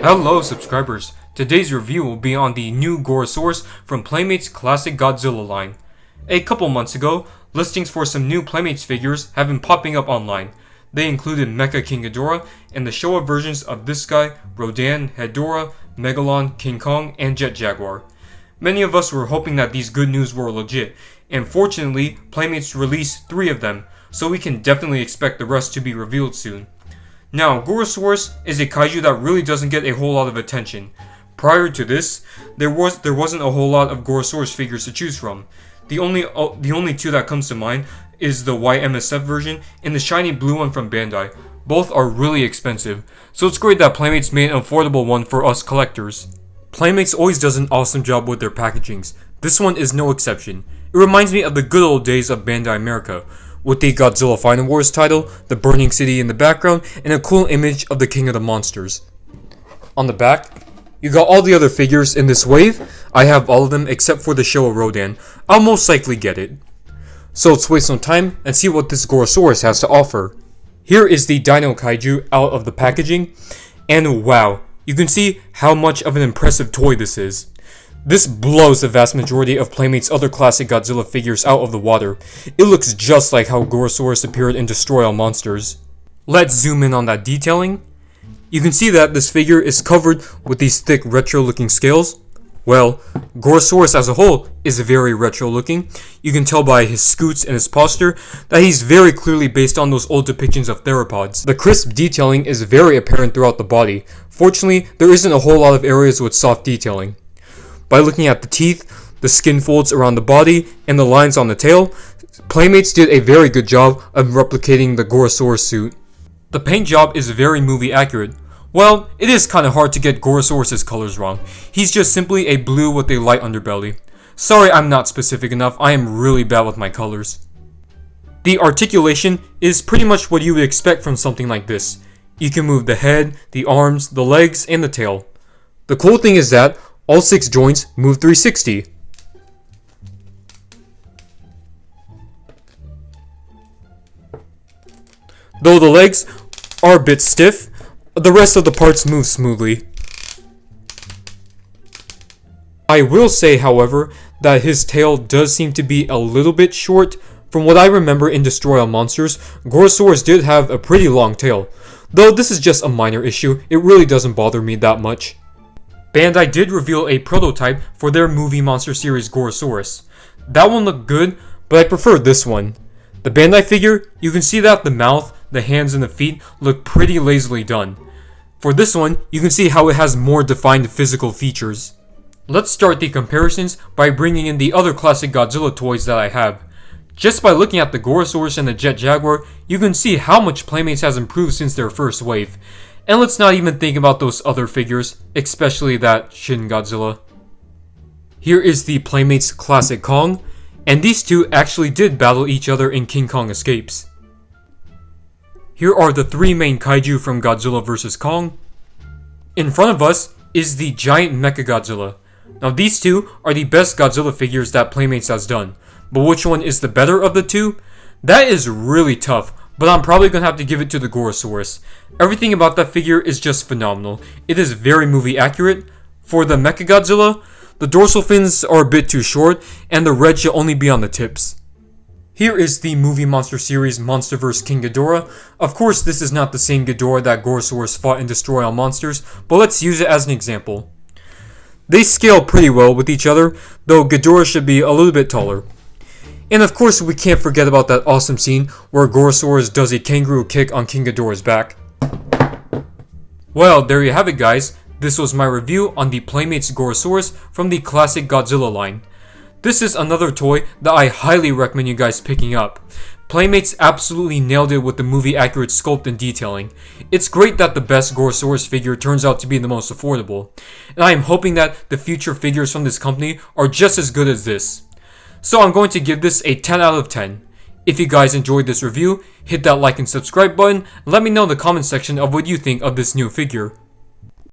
Hello subscribers, today's review will be on the new Gorosaurus from Playmates classic Godzilla line. A couple months ago, listings for some new Playmates figures have been popping up online. They included Mecha King Ghidorah and the Showa versions of this guy, Rodan, Ghidorah, Megalon, King Kong, and Jet Jaguar. Many of us were hoping that these good news were legit, and fortunately, Playmates released 3 of them, so we can definitely expect the rest to be revealed soon. Now, Gorosaurus is a kaiju that really doesn't get a whole lot of attention. Prior to this, there wasn't a whole lot of Gorosaurus figures to choose from. The only 2 that comes to mind is the YMSF version and the shiny blue one from Bandai. Both are really expensive, so it's great that Playmates made an affordable one for us collectors. Playmates always does an awesome job with their packagings. This one is no exception. It reminds me of the good old days of Bandai America, with the Godzilla Final Wars title, the burning city in the background, and a cool image of the King of the Monsters. On the back, you got all the other figures in this wave. I have all of them except for the Showa Rodan. I'll most likely get it. So let's waste some time and see what this Gorosaurus has to offer. Here is the Dino Kaiju out of the packaging, and wow, you can see how much of an impressive toy this is. This blows the vast majority of Playmates' other classic Godzilla figures out of the water. It looks just like how Gorosaurus appeared in Destroy All Monsters. Let's zoom in on that detailing. You can see that this figure is covered with these thick retro looking scales. Well, Gorosaurus as a whole is very retro looking. You can tell by his scoots and his posture that he's very clearly based on those old depictions of theropods. The crisp detailing is very apparent throughout the body. Fortunately, there isn't a whole lot of areas with soft detailing. By looking at the teeth, the skin folds around the body, and the lines on the tail, Playmates did a very good job of replicating the Gorosaurus suit. The paint job is very movie accurate. Well, it is kinda hard to get Gorosaurus' colors wrong. He's just simply a blue with a light underbelly. Sorry I'm not specific enough, I am really bad with my colors. The articulation is pretty much what you would expect from something like this. You can move the head, the arms, the legs, and the tail. The cool thing is that all 6 joints move 360. Though the legs are a bit stiff, the rest of the parts move smoothly. I will say, however, that his tail does seem to be a little bit short. From what I remember in Destroy All Monsters, Gorosaurus did have a pretty long tail. Though this is just a minor issue, it really doesn't bother me that much. Bandai did reveal a prototype for their movie monster series Gorosaurus. That one looked good, but I prefer this one. The Bandai figure, you can see that the mouth, the hands, and the feet look pretty lazily done. For this one, you can see how it has more defined physical features. Let's start the comparisons by bringing in the other classic Godzilla toys that I have. Just by looking at the Gorosaurus and the Jet Jaguar, you can see how much Playmates has improved since their first wave. And let's not even think about those other figures, especially that Shin Godzilla. Here is the Playmates Classic Kong, and these two actually did battle each other in King Kong Escapes. Here are the 3 main kaiju from Godzilla vs. Kong. In front of us is the giant Mecha Godzilla. Now these two are the best Godzilla figures that Playmates has done, but which one is the better of the 2? That is really tough. But I'm probably going to have to give it to the Gorosaurus. Everything about that figure is just phenomenal. It is very movie accurate. For the Mechagodzilla, the dorsal fins are a bit too short, and the red should only be on the tips. Here is the movie monster series Monsterverse King Ghidorah. Of course, this is not the same Ghidorah that Gorosaurus fought in Destroy All Monsters, but let's use it as an example. They scale pretty well with each other, though Ghidorah should be a little bit taller. And of course, we can't forget about that awesome scene where Gorosaurus does a kangaroo kick on King Ghidorah's back. Well, there you have it guys. This was my review on the Playmates Gorosaurus from the classic Godzilla line. This is another toy that I highly recommend you guys picking up. Playmates absolutely nailed it with the movie accurate sculpt and detailing. It's great that the best Gorosaurus figure turns out to be the most affordable. And I am hoping that the future figures from this company are just as good as this. So I'm going to give this a 10 out of 10. If you guys enjoyed this review, hit that like and subscribe button, and let me know in the comment section of what you think of this new figure.